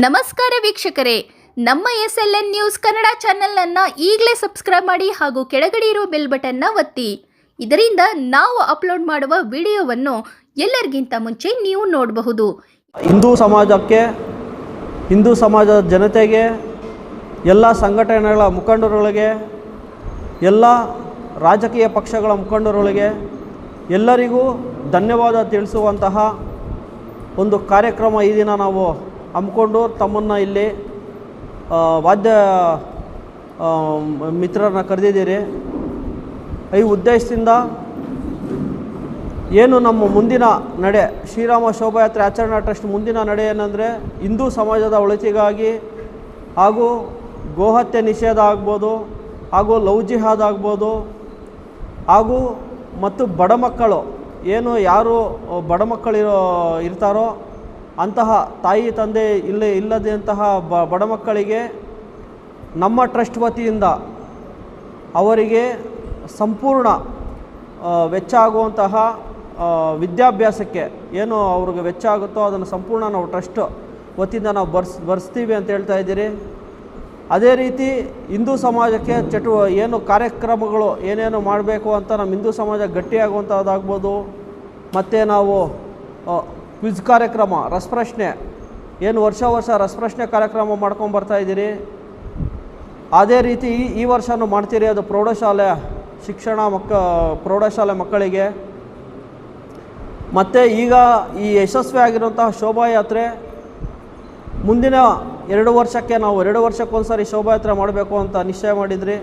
ನಮಸ್ಕಾರ ವೀಕ್ಷಕರೇ, ನಮ್ಮ SLN ನ್ಯೂಸ್ ಕನ್ನಡ ಚಾನೆಲ್ ಈಗಲೇ ಸಬ್ಸ್ಕ್ರೈಬ್ ಮಾಡಿ ಹಾಗೂ ಕೆಳಗಡೆ ಇರೋ ಬೆಲ್ ಬಟನ್ ಒತ್ತಿ. ಇದರಿಂದ ನಾವು ಅಪ್ಲೋಡ್ ಮಾಡುವ ವಿಡಿಯೋವನ್ನು ಎಲ್ಲರಿಗಿಂತ ಮುಂಚೆ ನೀವು ನೋಡಬಹುದು. ಹಿಂದೂ ಸಮಾಜಕ್ಕೆ, ಹಿಂದೂ ಸಮಾಜದ ಜನತೆಗೆ, ಎಲ್ಲ ಸಂಘಟನೆಗಳ ಮುಖಂಡರುಗಳಿಗೆ, ಎಲ್ಲ ರಾಜಕೀಯ ಪಕ್ಷಗಳ ಮುಖಂಡರುಗಳಿಗೆ ಎಲ್ಲರಿಗೂ ಧನ್ಯವಾದ ತಿಳಿಸುವಂತಹ ಒಂದು ಕಾರ್ಯಕ್ರಮ ಈ ದಿನ ನಾವು ಹಮ್ಮಿಕೊಂಡು ತಮ್ಮನ್ನು ಇಲ್ಲಿ ವಾದ್ಯ ಮಿತ್ರರನ್ನ ಕರೆದಿದ್ದೀರಿ. ಈ ಉದ್ದೇಶದಿಂದ ಏನು ನಮ್ಮ ಮುಂದಿನ ನಡೆ, ಶ್ರೀರಾಮ ಶೋಭಾಯಾತ್ರೆ ಆಚರಣಾ ಟ್ರಸ್ಟ್ ಮುಂದಿನ ನಡೆ ಏನಂದರೆ ಹಿಂದೂ ಸಮಾಜದ ಒಳಿತಿಗಾಗಿ ಹಾಗೂ ಗೋಹತ್ಯೆ ನಿಷೇಧ ಆಗ್ಬೋದು, ಹಾಗೂ ಲವ್ ಜಿಹಾದ್ ಆಗ್ಬೋದು, ಹಾಗೂ ಮತ್ತು ಬಡ ಮಕ್ಕಳು ಏನು ಯಾರು ಬಡ ಮಕ್ಕಳು ಇರ್ತಾರೋ ಅಂತಹ ತಾಯಿ ತಂದೆ ಇಲ್ಲದಂತಹ ಬಡ ಮಕ್ಕಳಿಗೆ ನಮ್ಮ ಟ್ರಸ್ಟ್ ವತಿಯಿಂದ ಅವರಿಗೆ ಸಂಪೂರ್ಣ ವೆಚ್ಚ ಆಗುವಂತಹ ವಿದ್ಯಾಭ್ಯಾಸಕ್ಕೆ ಏನು ಅವ್ರಿಗೆ ವೆಚ್ಚ ಆಗುತ್ತೋ ಅದನ್ನು ಸಂಪೂರ್ಣ ನಾವು ಟ್ರಸ್ಟ್ ವತಿಯಿಂದ ನಾವು ಭರಿಸ್ತೀವಿ ಅಂತ ಹೇಳ್ತಾ ಇದ್ದೀರಿ. ಅದೇ ರೀತಿ ಹಿಂದೂ ಸಮಾಜಕ್ಕೆ ಏನು ಕಾರ್ಯಕ್ರಮಗಳು ಏನೇನು ಮಾಡಬೇಕು ಅಂತ ನಮ್ಮ ಹಿಂದೂ ಸಮಾಜ ಗಟ್ಟಿಯಾಗುವಂಥದ್ದಾಗ್ಬೋದು. ಮತ್ತು ನಾವು ಕ್ವಿಜ್ ಕಾರ್ಯಕ್ರಮ, ರಸಪ್ರಶ್ನೆ ಏನು ವರ್ಷ ರಸಪ್ರಶ್ನೆ ಕಾರ್ಯಕ್ರಮ ಮಾಡ್ಕೊಂಡು ಬರ್ತಾಯಿದ್ದೀರಿ. ಅದೇ ರೀತಿ ಈ ವರ್ಷವೂ ಮಾಡ್ತೀರಿ. ಅದು ಪ್ರೌಢಶಾಲೆ ಶಿಕ್ಷಣ ಪ್ರೌಢಶಾಲೆ ಮಕ್ಕಳಿಗೆ. ಮತ್ತು ಈಗ ಈ ಯಶಸ್ವಿ ಆಗಿರುವಂತಹ ಶೋಭಾಯಾತ್ರೆ ಮುಂದಿನ 2 ವರ್ಷಕ್ಕೆ ನಾವು 2 ವರ್ಷಕ್ಕೊಂದ್ಸರಿ ಶೋಭಾಯಾತ್ರೆ ಮಾಡಬೇಕು ಅಂತ ನಿಶ್ಚಯ ಮಾಡಿದ್ರಿ.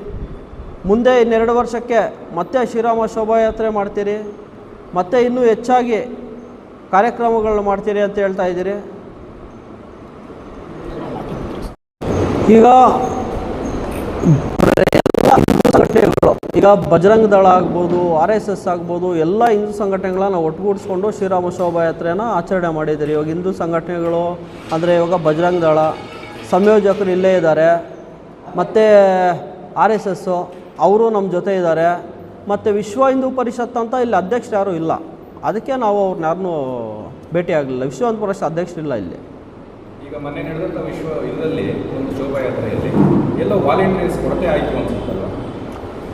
ಮುಂದೆ ಇನ್ನು 2 ವರ್ಷಕ್ಕೆ ಮತ್ತೆ ಶ್ರೀರಾಮ ಶೋಭಾಯಾತ್ರೆ ಮಾಡ್ತೀರಿ, ಮತ್ತು ಇನ್ನೂ ಹೆಚ್ಚಾಗಿ ಕಾರ್ಯಕ್ರಮಗಳನ್ನ ಮಾಡ್ತೀರಿ ಅಂತ ಹೇಳ್ತಾ ಇದ್ದೀರಿ. ಈಗ ಸಂಘಟನೆಗಳು, ಈಗ ಬಜರಂಗ ದಳ ಆಗ್ಬೋದು, RSS ಆಗ್ಬೋದು, ಎಲ್ಲ ಹಿಂದೂ ಸಂಘಟನೆಗಳನ್ನ ಒಟ್ಟುಗೂಡಿಸ್ಕೊಂಡು ಶ್ರೀರಾಮ ಶೋಭಾಯಾತ್ರೆನ ಆಚರಣೆ ಮಾಡಿದ್ದೀರಿ. ಇವಾಗ ಹಿಂದೂ ಸಂಘಟನೆಗಳು ಅಂದರೆ ಇವಾಗ ಬಜರಂಗ ದಳ ಸಂಯೋಜಕರು ಇಲ್ಲೇ ಇದ್ದಾರೆ, ಮತ್ತು RSS ಅವರು ನಮ್ಮ ಜೊತೆ ಇದ್ದಾರೆ, ಮತ್ತು ವಿಶ್ವ ಹಿಂದೂ ಪರಿಷತ್ ಅಂತ ಇಲ್ಲಿ ಅಧ್ಯಕ್ಷರು ಯಾರೂ ಇಲ್ಲ. ಅದಕ್ಕೆ ನಾವು ಅವ್ರನ್ನ ಯಾರನ್ನೂ ಭೇಟಿ ಆಗಲಿಲ್ಲ. ವಿಶ್ವ ಹಿಂದೂ ಪರಿಷತ್ ಅಧ್ಯಕ್ಷರಿಲ್ಲ ಇಲ್ಲಿ. ಈಗ ಮೊನ್ನೆ ನಡೆದಂಥ ವಿಶ್ವ ಇದರಲ್ಲಿ ಒಂದು ಶೋಭಾಯಾತ್ರೆಯಲ್ಲಿ ಎಲ್ಲ ವಾಲಂಟಿಯರ್ಸ್ ಕೊರತೆ ಆಯಿತು ಅನ್ಸುತ್ತಲ್ಲ?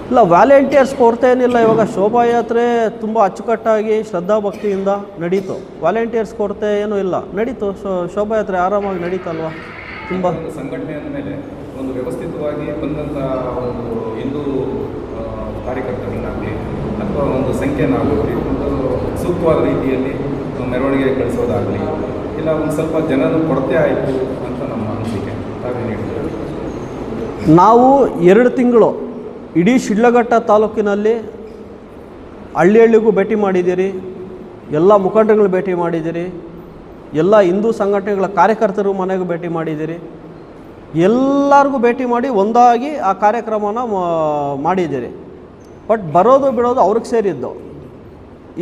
ಇಲ್ಲ, ವಾಲಂಟಿಯರ್ಸ್ ಕೊರತೆ ಏನಿಲ್ಲ. ಇವಾಗ ಶೋಭಾಯಾತ್ರೆ ತುಂಬ ಅಚ್ಚುಕಟ್ಟಾಗಿ ಶ್ರದ್ಧಾಭಕ್ತಿಯಿಂದ ನಡೀತು. ವಾಲಂಟಿಯರ್ಸ್ ಕೊರತೆ ಏನೂ ಇಲ್ಲ, ನಡೀತು. ಶೋಭಾಯಾತ್ರೆ ಆರಾಮಾಗಿ ನಡೀತಲ್ವ. ತುಂಬ ಸಂಘಟನೆ ಅಂದಮೇಲೆ ಒಂದು ವ್ಯವಸ್ಥಿತವಾಗಿ ಬಂದಂಥ ಒಂದು ಹಿಂದೂ ಕಾರ್ಯಕರ್ತರನ್ನಾಗಲಿ ಅಥವಾ ಒಂದು ಸಂಖ್ಯೆನಾಗಲಿ ಒಂದು ಸೂಕ್ತವಾದ ರೀತಿಯಲ್ಲಿ ಮೆರವಣಿಗೆ ಕಳಿಸೋದಾಗಲಿ ಇಲ್ಲ ಒಂದು ಸ್ವಲ್ಪ ಜನರು ಕೊರತೆ ಆಯಿತು ಅಂತ ನಮ್ಮ ಅನಿಸಿಕೆ. ತಾವೇನು ಹೇಳ್ತೀವಿ? ನಾವು 2 ತಿಂಗಳು ಇಡೀ ಶಿಡ್ಲಘಟ್ಟ ತಾಲೂಕಿನಲ್ಲಿ ಹಳ್ಳಿಗೂ ಭೇಟಿ ಮಾಡಿದ್ದೀರಿ, ಎಲ್ಲ ಮುಖಂಡರುಗಳು ಭೇಟಿ ಮಾಡಿದ್ದೀರಿ, ಎಲ್ಲ ಹಿಂದೂ ಸಂಘಟನೆಗಳ ಕಾರ್ಯಕರ್ತರು ಮನೆಗೂ ಭೇಟಿ ಮಾಡಿದ್ದೀರಿ. ಎಲ್ಲರಿಗೂ ಭೇಟಿ ಮಾಡಿ ಒಂದಾಗಿ ಆ ಕಾರ್ಯಕ್ರಮನ ಮಾಡಿದ್ದೀರಿ. ಬಟ್ ಬರೋದು ಬಿಡೋದು ಅವ್ರಿಗೆ ಸೇರಿದ್ದು.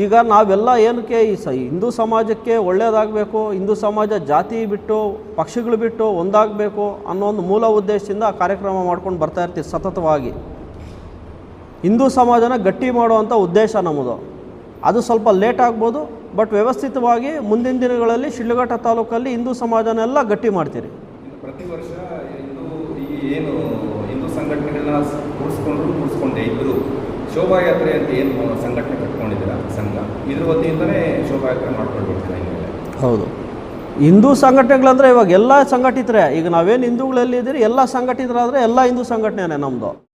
ಈಗ ನಾವೆಲ್ಲ ಏನಕ್ಕೆ ಈ ಹಿಂದೂ ಸಮಾಜಕ್ಕೆ ಒಳ್ಳೆಯದಾಗಬೇಕು, ಹಿಂದೂ ಸಮಾಜ ಜಾತಿ ಬಿಟ್ಟು ಪಕ್ಷಗಳು ಬಿಟ್ಟು ಒಂದಾಗಬೇಕು ಅನ್ನೋ ಒಂದು ಮೂಲ ಉದ್ದೇಶದಿಂದ ಆ ಕಾರ್ಯಕ್ರಮ ಮಾಡ್ಕೊಂಡು ಬರ್ತಾ ಇರ್ತೀವಿ ಸತತವಾಗಿ. ಹಿಂದೂ ಸಮಾಜನ ಗಟ್ಟಿ ಮಾಡುವಂಥ ಉದ್ದೇಶ ನಮ್ಮದು. ಅದು ಸ್ವಲ್ಪ ಲೇಟ್ ಆಗ್ಬೋದು, ಬಟ್ ವ್ಯವಸ್ಥಿತವಾಗಿ ಮುಂದಿನ ದಿನಗಳಲ್ಲಿ ಶಿಡ್ಲಘಟ್ಟ ತಾಲೂಕಲ್ಲಿ ಹಿಂದೂ ಸಮಾಜನೆಲ್ಲ ಗಟ್ಟಿ ಮಾಡ್ತೀರಿ. ಪ್ರತಿ ವರ್ಷ ಏನು ಹಿಂದೂ ಸಂಘಟನೆಗಳನ್ನ ಕೂಡಿಸ್ಕೊಂಡೇ ಇದ್ದರು ಶೋಭಾಯಾತ್ರೆ ಅಂತ ಏನು ಸಂಘಟನೆ ಕಟ್ಕೊಂಡಿದ್ದೀರಾ ಸಂಘ, ಇದ್ರ ವತಿಯಿಂದಲೇ ಶೋಭಾಯಾತ್ರೆ ಮಾಡ್ಕೊಂಡು ಬರ್ತೀರಾ? ಹೌದು, ಹಿಂದೂ ಸಂಘಟನೆಗಳಂದರೆ ಇವಾಗ ಎಲ್ಲ ಸಂಘಟಿತರೇ. ಈಗ ನಾವೇನು ಹಿಂದೂಗಳಲ್ಲಿದ್ದೀರಿ ಎಲ್ಲ ಸಂಘಟಿತರಾದರೆ ಎಲ್ಲ ಹಿಂದೂ ಸಂಘಟನೆನೇ ನಮ್ಮದು.